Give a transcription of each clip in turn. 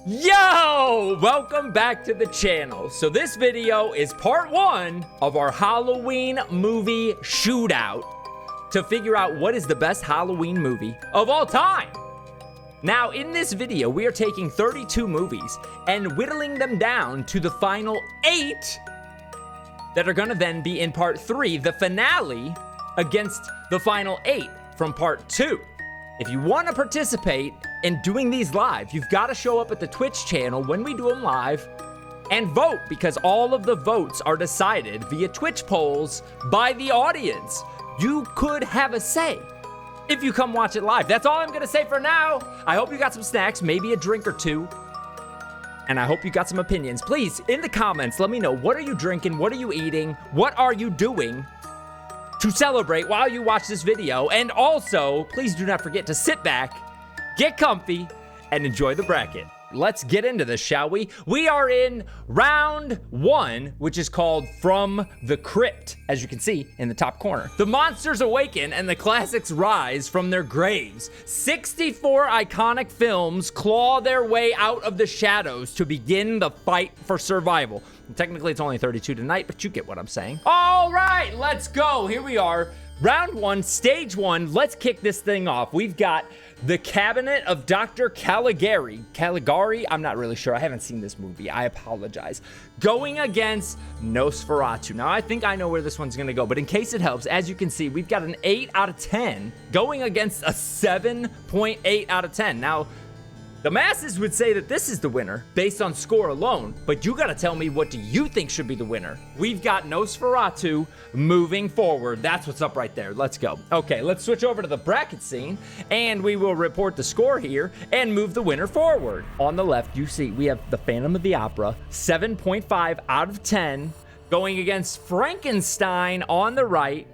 Yo! Welcome back to the channel. So this video is part 1 of our Halloween movie shootout to figure out what is the best Halloween movie of all time. Now, in this video, we are taking 32 movies and whittling them down to the final 8 that are gonna then be in part 3, the finale, against the final 8 from part 2. If you wanna participate in doing these live, you've gotta show up at the Twitch channel when we do them live and vote, because all of the votes are decided via Twitch polls by the audience. You could have a say if you come watch it live. That's all I'm gonna say for now. I hope you got some snacks, maybe a drink or two, and I hope you got some opinions. Please, in the comments, let me know, what are you drinking? What are you eating? What are you doing to celebrate while you watch this video? And also, please do not forget to sit back, get comfy, and enjoy the bracket. Let's get into this, shall we? We are in round 1, which is called From the Crypt, as you can see in the top corner. The monsters awaken and the classics rise from their graves. 64 iconic films claw their way out of the shadows to begin the fight for survival. And technically, it's only 32 tonight, but you get what I'm saying. All right, let's go. Here we are. Round 1, stage 1. Let's kick this thing off. We've got The Cabinet of Dr. Caligari, I'm not really sure. I haven't seen this movie. I apologize. Going against Nosferatu. Now, I think I know where this one's gonna go, but in case it helps, as you can see, we've got an 8 out of 10 going against a 7.8 out of 10. Now, the masses would say that this is the winner based on score alone, but you gotta tell me, what do you think should be the winner? We've got Nosferatu moving forward. That's what's up right there. Let's go. Okay, let's switch over to the bracket scene and we will report the score here and move the winner forward. On the left, you see we have The Phantom of the Opera, 7.5 out of 10, going against Frankenstein on the right,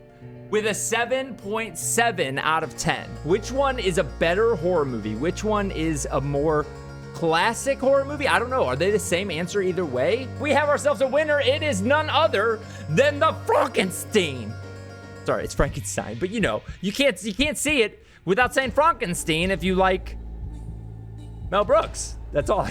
with a 7.7 out of 10. Which one is a better horror movie? Which one is a more classic horror movie? I don't know. Are they the same answer either way? We have ourselves a winner. It is none other than the Frankenstein. Sorry, it's Frankenstein, but you know, you can't see it without saying Frankenstein if you like Mel Brooks. That's all.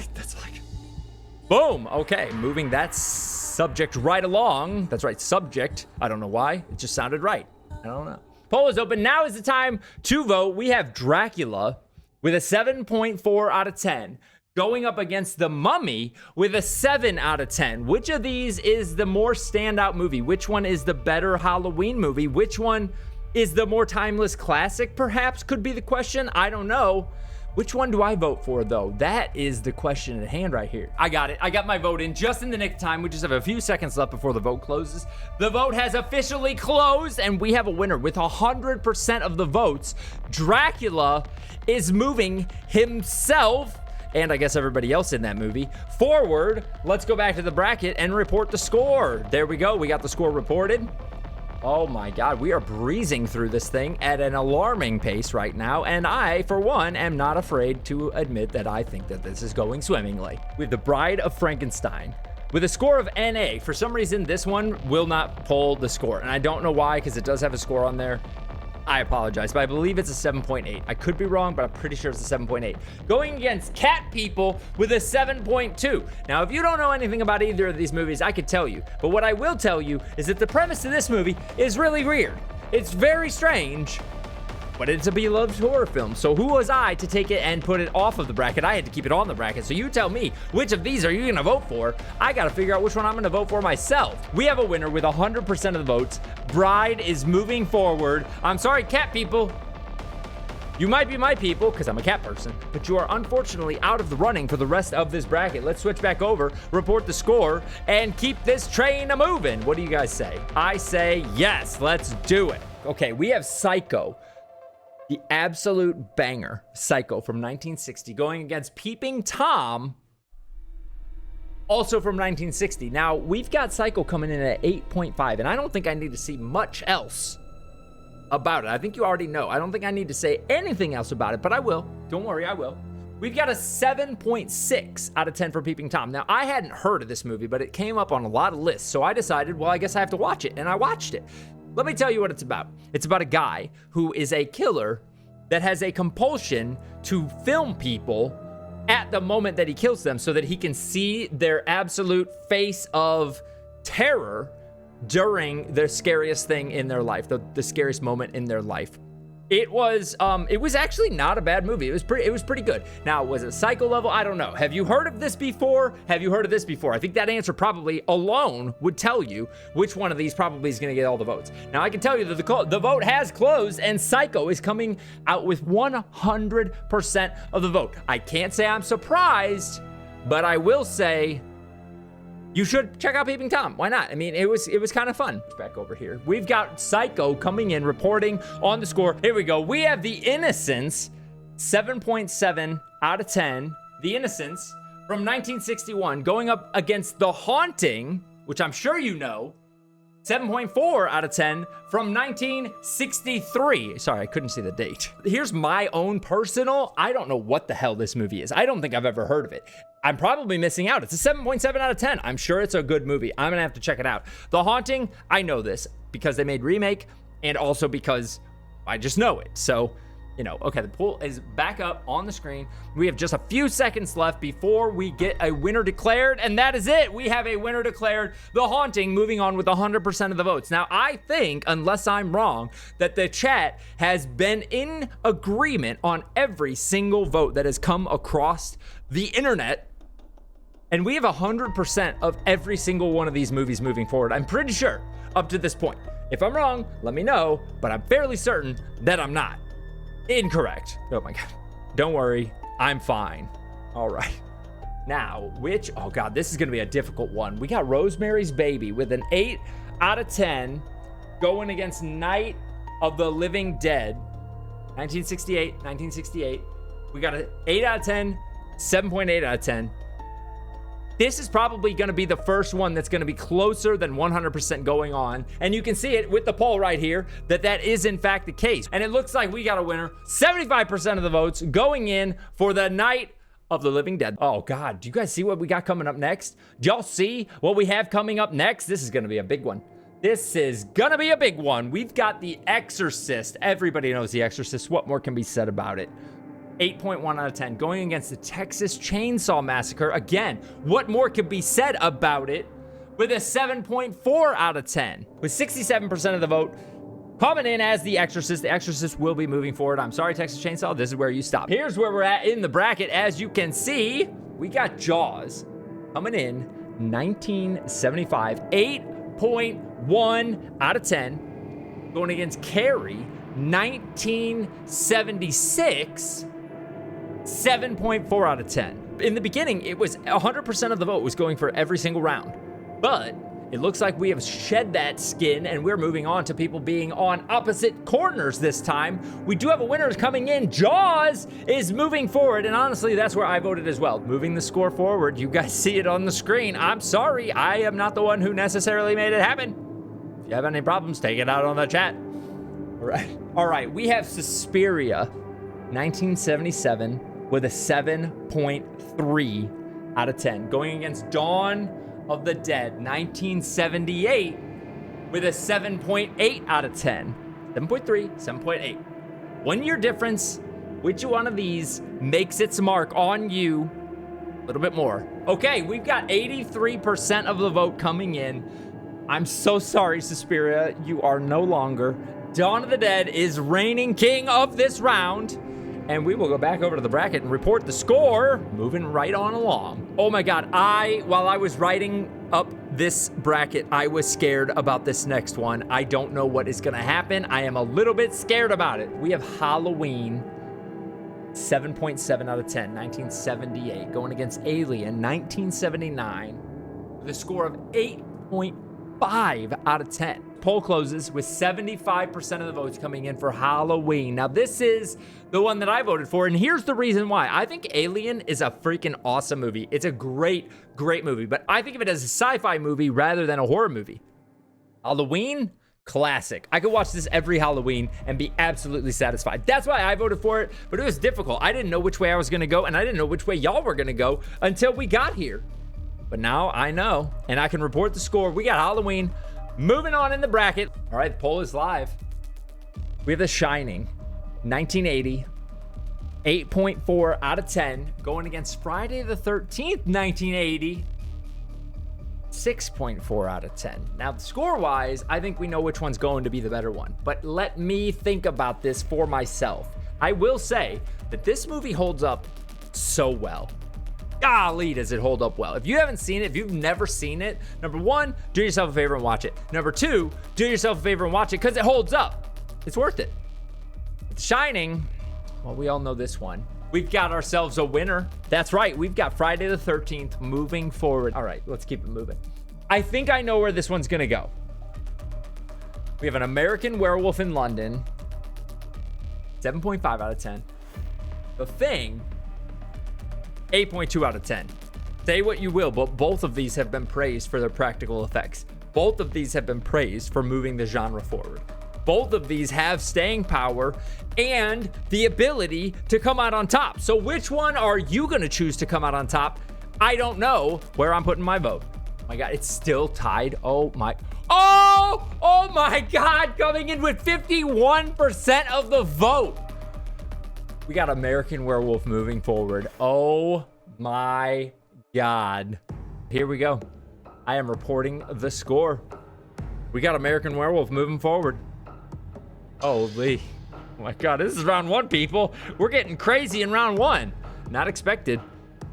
Boom. Okay, moving that subject right along. That's right, subject. I don't know why. It just sounded right. I don't know. Poll is open. Now is the time to vote. We have Dracula with a 7.4 out of 10 going up against The Mummy with a 7 out of 10. Which of these is the more standout movie? Which one is the better Halloween movie? Which one is the more timeless classic, perhaps, could be the question. I don't know. Which one do I vote for, though? That is the question at hand right here. I got it. I got my vote in just in the nick of time. We just have a few seconds left before the vote closes. The vote has officially closed, and we have a winner with 100% of the votes. Dracula is moving himself, and I guess everybody else in that movie, forward. Let's go back to the bracket and report the score. There we go. We got the score reported. Oh my God, we are breezing through this thing at an alarming pace right now, and I, for one, am not afraid to admit that I think that this is going swimmingly. With The Bride of Frankenstein, with a score of NA. For some reason, this one will not pull the score, and I don't know why, because it does have a score on there. I apologize, but I believe it's a 7.8. I could be wrong, but I'm pretty sure it's a 7.8. Going against Cat People with a 7.2. Now, if you don't know anything about either of these movies, I could tell you. But what I will tell you is that the premise of this movie is really weird. It's very strange, but it's a beloved horror film. So who was I to take it and put it off of the bracket? I had to keep it on the bracket. So you tell me, which of these are you gonna vote for? I gotta figure out which one I'm gonna vote for myself. We have a winner with 100% of the votes. Bride is moving forward. I'm sorry, Cat People. You might be my people, because I'm a cat person, but you are unfortunately out of the running for the rest of this bracket. Let's switch back over, report the score, and keep this train a-moving. What do you guys say? I say yes, let's do it. Okay, we have Psycho. The absolute banger, Psycho from 1960, going against Peeping Tom, also from 1960. Now, we've got Psycho coming in at 8.5, and I don't think I need to see much else about it. I think you already know. I don't think I need to say anything else about it, but I will. Don't worry, I will. We've got a 7.6 out of 10 for Peeping Tom. Now, I hadn't heard of this movie, but it came up on a lot of lists, so I decided, well, I guess I have to watch it, and I watched it. Let me tell you what it's about. It's about a guy who is a killer that has a compulsion to film people at the moment that he kills them so that he can see their absolute face of terror during the scariest thing in their life, the scariest moment in their life. It was actually not a bad movie. It was pretty good. Now, was it Psycho level? I don't know. Have you heard of this before? Have you heard of this before? I think that answer probably alone would tell you which one of these probably is going to get all the votes. Now, I can tell you that the vote has closed and Psycho is coming out with 100% of the vote. I can't say I'm surprised, but I will say you should check out Peeping Tom. Why not? I mean, it was kind of fun. Back over here. We've got Psycho coming in, reporting on the score. Here we go. We have The Innocents, 7.7 out of 10. The Innocents from 1961 going up against The Haunting, which I'm sure you know, 7.4 out of 10 from 1963. Sorry, I couldn't see the date. Here's my own personal, I don't know what the hell this movie is. I don't think I've ever heard of it. I'm probably missing out. It's a 7.7 out of 10. I'm sure it's a good movie. I'm gonna have to check it out. The Haunting, I know this because they made remake and also because I just know it. So, you know, okay, the poll is back up on the screen. We have just a few seconds left before we get a winner declared, and that is it. We have a winner declared. The Haunting moving on with 100% of the votes. Now, I think, unless I'm wrong, that the chat has been in agreement on every single vote that has come across the internet, and we have 100% of every single one of these movies moving forward. I'm pretty sure up to this point. If I'm wrong, let me know, but I'm fairly certain that I'm not. Incorrect. Oh my God. Don't worry. I'm fine. All right. Now, oh God, this is going to be a difficult one. We got Rosemary's Baby with an 8 out of 10 going against Night of the Living Dead. 1968. We got an 8 out of 10, 7.8 out of 10. This is probably going to be the first one that's going to be closer than 100% going on. And you can see it with the poll right here that is in fact the case. And it looks like we got a winner. 75% of the votes going in for the Night of the Living Dead. Oh God, do you guys see what we got coming up next? Do y'all see what we have coming up next? This is going to be a big one. This is going to be a big one. We've got The Exorcist. Everybody knows The Exorcist. What more can be said about it? 8.1 out of 10 going against the Texas Chainsaw Massacre. Again, what more could be said about it with a 7.4 out of 10 with 67% of the vote coming in as The Exorcist. The Exorcist will be moving forward. I'm sorry, Texas Chainsaw. This is where you stop. Here's where we're at in the bracket. As you can see, we got Jaws coming in 1975, 8.1 out of 10 going against Carrie 1976, 7.4 out of 10. In the beginning, it was 100% of the vote was going for every single round. But it looks like we have shed that skin and we're moving on to people being on opposite corners this time. We do have a winner coming in. Jaws is moving forward. And honestly, that's where I voted as well. Moving the score forward. You guys see it on the screen. I'm sorry. I am not the one who necessarily made it happen. If you have any problems, take it out on the chat. All right. We have Suspiria, 1977. With a 7.3 out of 10. Going against Dawn of the Dead, 1978, with a 7.8 out of 10. 7.3, 7.8. 1 year difference. Which one of these makes its mark on you a little bit more? Okay, we've got 83% of the vote coming in. I'm so sorry, Suspiria. You are no longer. Dawn of the Dead is reigning king of this round. And we will go back over to the bracket and report the score, moving right on along. Oh my God, while I was writing up this bracket, I was scared about this next one. I don't know what is gonna happen. I am a little bit scared about it. We have Halloween, 7.7 out of 10, 1978, going against Alien, 1979, with a score of 8.5 out of 10. Poll closes with 75% of the votes coming in for Halloween. Now, this is the one that I voted for, and here's the reason why. I think Alien is a freaking awesome movie. It's a great, great movie, but I think of it as a sci-fi movie rather than a horror movie. Halloween, classic. I could watch this every Halloween and be absolutely satisfied. That's why I voted for it, but it was difficult. I didn't know which way I was gonna go, and I didn't know which way y'all were gonna go until we got here. But now I know, and I can report the score. We got Halloween. Moving on in the bracket. All right, the poll is live. We have The Shining, 1980, 8.4 out of 10. Going against Friday the 13th, 1980. 6.4 out of 10. Now, score-wise, I think we know which one's going to be the better one. But let me think about this for myself. I will say that this movie holds up so well. Golly, does it hold up well. If you haven't seen it, if you've never seen it, number one, do yourself a favor and watch it. Number two, do yourself a favor and watch it because it holds up. It's worth it. With Shining, well, we all know this one. We've got ourselves a winner. That's right. We've got Friday the 13th moving forward. All right, let's keep it moving. I think I know where this one's going to go. We have an American Werewolf in London. 7.5 out of 10. The Thing, 8.2 out of 10. Say what you will, but both of these have been praised for their practical effects. Both of these have been praised for moving the genre forward. Both of these have staying power and the ability to come out on top. So which one are you going to choose to come out on top? I don't know where I'm putting my vote. Oh my God, it's still tied. Oh my God, coming in with 51% of the vote. We got American Werewolf moving forward. Oh my God. Here we go. I am reporting the score. We got American Werewolf moving forward. Holy, oh my God, this is round one, people. We're getting crazy in round one. Not expected,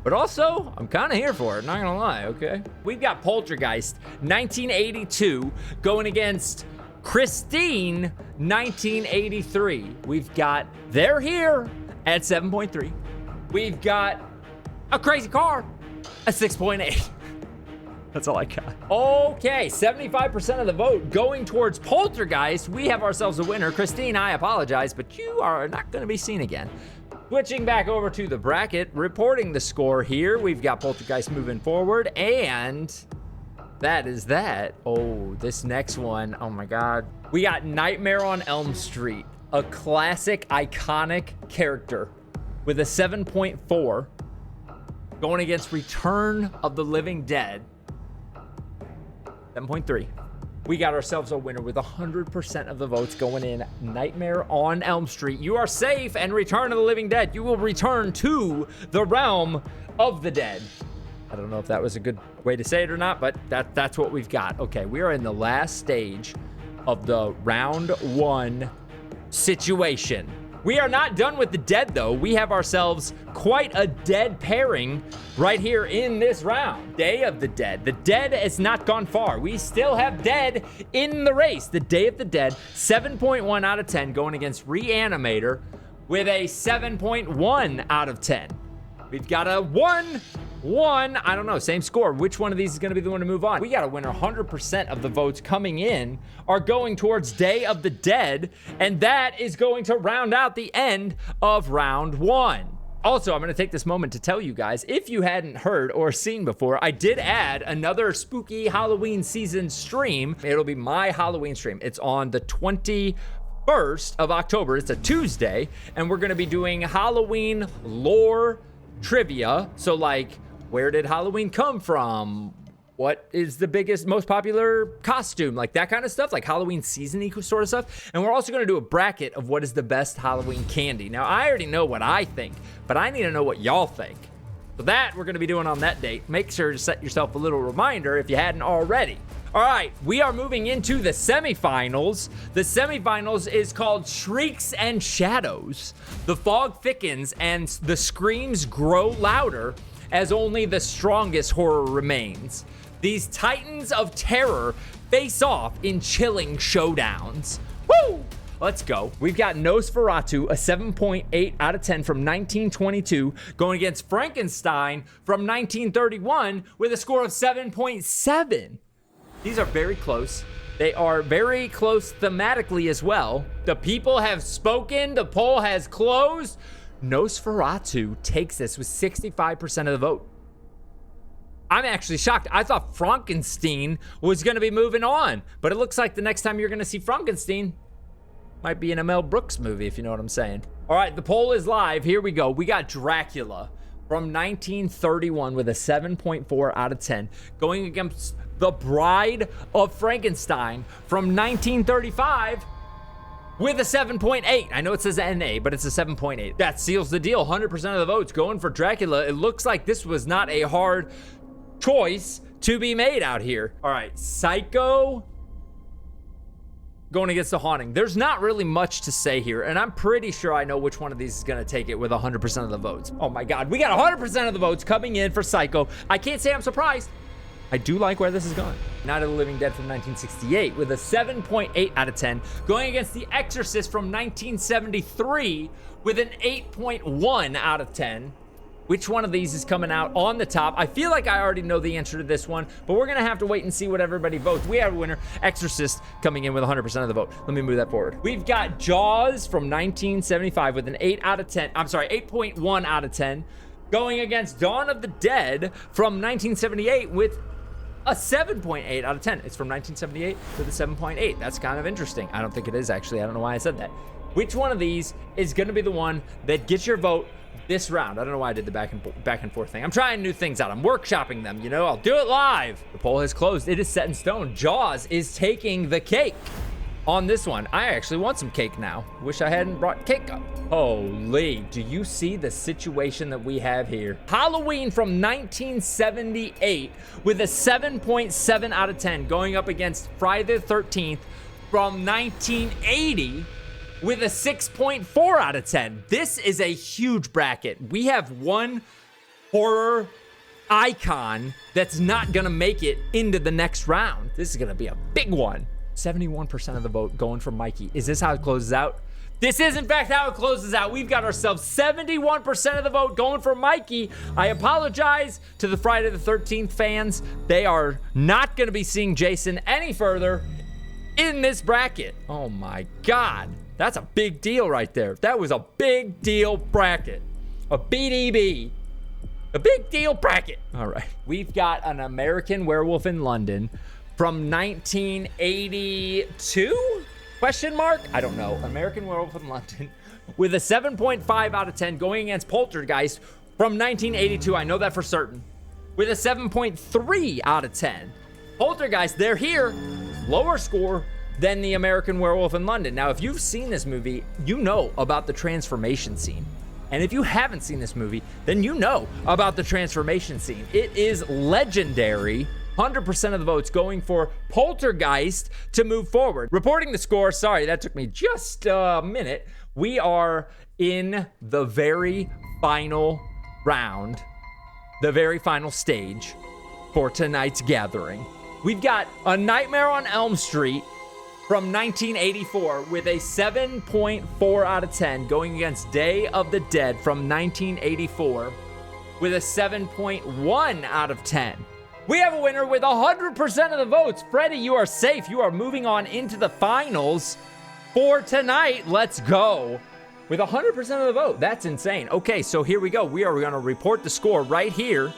but also I'm kind of here for it, not gonna lie, okay? We've got Poltergeist, 1982, going against Christine, 1983. We've got They're Here at 7.3. We've got A Crazy Car at 6.8. That's all I got. Okay, 75% of the vote going towards Poltergeist. We have ourselves a winner. Christine, I apologize, but you are not going to be seen again. Switching back over to the bracket, reporting the score here. We've got Poltergeist moving forward, and that is that. Oh, this next one, oh my God. We got Nightmare on Elm Street, a classic, iconic character with a 7.4 going against Return of the Living Dead. 7.3. We got ourselves a winner with 100% of the votes going in. Nightmare on Elm Street. You are safe, and Return of the Living Dead. You will return to the realm of the dead. I don't know if that was a good way to say it or not, but that's what we've got. Okay, we are in the last stage of the round one situation. We are not done with the dead, though. We have ourselves quite a dead pairing right here in this round. Day of the Dead. The dead has not gone far. We still have dead in the race. The Day of the Dead, 7.1 out of 10, going against Reanimator with a 7.1 out of 10. We've got a 1, I don't know, same score. Which one of these is going to be the one to move on? We got a winner. 100% of the votes coming in are going towards Day of the Dead, and that is going to round out the end of round one. Also, I'm going to take this moment to tell you guys, if you hadn't heard or seen before, I did add another spooky Halloween season stream. It'll be my Halloween stream. It's on the 21st of October. It's a Tuesday, and we're going to be doing Halloween lore trivia. So like, where did Halloween come from? What is the biggest, most popular costume? Like that kind of stuff, like Halloween season-y sort of stuff. And we're also gonna do a bracket of what is the best Halloween candy. Now, I already know what I think, but I need to know what y'all think. So that we're gonna be doing on that date. Make sure to set yourself a little reminder if you hadn't already. All right, we are moving into the semifinals. The semifinals is called Shrieks and Shadows. The fog thickens and the screams grow louder as only the strongest horror remains. These titans of terror face off in chilling showdowns. Woo! Let's go. We've got Nosferatu, a 7.8 out of 10 from 1922, going against Frankenstein from 1931 with a score of 7.7. These are very close. They are very close thematically as well. The people have spoken. The poll has closed. Nosferatu takes this with 65% of the vote. I'm actually shocked. I thought Frankenstein was going to be moving on, but it looks like the next time you're going to see Frankenstein might be in a Mel Brooks movie, if you know what I'm saying. All right, the poll is live. Here we go. We got Dracula from 1931 with a 7.4 out of 10, going against The Bride of Frankenstein from 1935 with a 7.8. I know it says NA, but it's a 7.8. That seals the deal. 100% of the votes going for Dracula. It looks like this was not a hard choice to be made out here. All right, Psycho going against The Haunting. There's not really much to say here, and I'm pretty sure I know which one of these is gonna take it with 100% of the votes. Oh my God, we got 100% of the votes coming in for Psycho. I can't say I'm surprised. I do like where this is going. Night of the Living Dead from 1968 with a 7.8 out of 10, going against The Exorcist from 1973 with an 8.1 out of 10. Which one of these is coming out on the top? I feel like I already know the answer to this one, but we're gonna have to wait and see what everybody votes. We have a winner, Exorcist, coming in with 100% of the vote. Let me move that forward. We've got Jaws from 1975 with an 8 out of 10. I'm sorry, 8.1 out of 10, going against Dawn of the Dead from 1978 with a 7.8 out of 10. It's from 1978 with a 7.8. That's kind of interesting. I don't think it is, actually. I don't know why I said that. Which one of these is gonna be the one that gets your vote this round? I don't know why I did the back and forth thing. I'm trying new things out. I'm workshopping them, you know? I'll do it live. The poll has closed. It is set in stone. Jaws is taking the cake on this one. I actually want some cake now. Wish I hadn't brought cake up. Holy, do you see the situation that we have here? Halloween from 1978 with a 7.7 out of 10, going up against Friday the 13th from 1980 with a 6.4 out of 10. This is a huge bracket. We have one horror icon that's not gonna make it into the next round. This is gonna be a big one. 71% of the vote going for Mikey. Is this how it closes out? This is in fact how it closes out. We've got ourselves 71% of the vote going for Mikey. I apologize to the Friday the 13th fans. They are not gonna be seeing Jason any further in this bracket. Oh my God. That's a big deal right there. That was a big deal bracket. A BDB. A big deal bracket. All right. We've got An American Werewolf in London from 1982? Question mark? I don't know. American Werewolf in London with a 7.5 out of 10, going against Poltergeist from 1982. I know that for certain. With a 7.3 out of 10. Poltergeist, they're here. Lower score than The American Werewolf in London. Now, if you've seen this movie, you know about the transformation scene. And if you haven't seen this movie, then you know about the transformation scene. It is legendary. 100% of the votes going for Poltergeist to move forward. Reporting the score, sorry, that took me just a minute. We are in the very final round, the very final stage for tonight's gathering. We've got A Nightmare on Elm Street from 1984 with a 7.4 out of 10, going against Day of the Dead from 1984 with a 7.1 out of 10. We have a winner with 100% of the votes. Freddie, you are safe. You are moving on into the finals for tonight. Let's go. With 100% of the vote. That's insane. Okay, so here we go. We are going to report the score right here.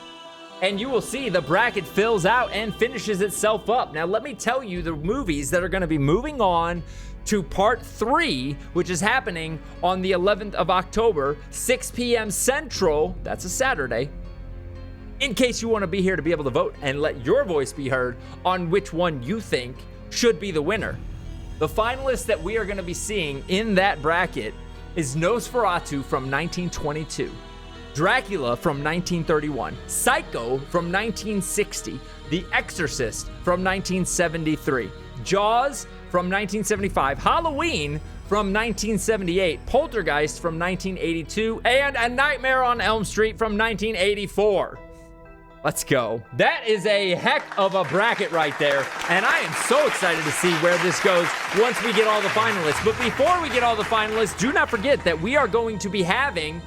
And you will see the bracket fills out and finishes itself up. Now, let me tell you the movies that are going to be moving on to part 3, which is happening on the 11th of October, 6 p.m. Central. That's a Saturday. In case you want to be here to be able to vote and let your voice be heard on which one you think should be the winner. The finalists that we are going to be seeing in that bracket is Nosferatu from 1922. Dracula from 1931, Psycho from 1960, The Exorcist from 1973, Jaws from 1975, Halloween from 1978, Poltergeist from 1982, and A Nightmare on Elm Street from 1984. Let's go. That is a heck of a bracket right there, and I am so excited to see where this goes once we get all the finalists. But before we get all the finalists, do not forget that we are going to be having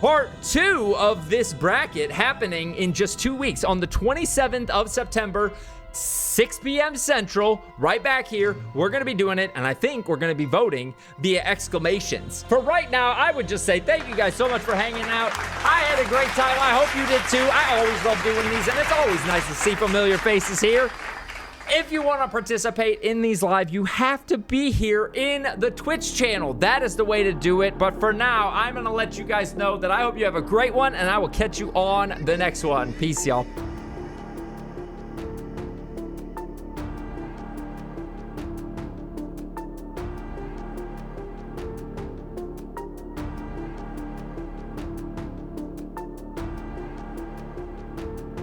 part 2 of this bracket happening in just 2 weeks on the 27th of September, 6 p.m. Central, right back here. We're going to be doing it, and I think we're going to be voting via exclamations. For right now, I would just say thank you guys so much for hanging out. I had a great time. I hope you did too. I always love doing these, and it's always nice to see familiar faces here. If you want to participate in these live, you have to be here in the Twitch channel. That is the way to do it. But for now, I'm going to let you guys know that I hope you have a great one, and I will catch you on the next one. Peace, y'all.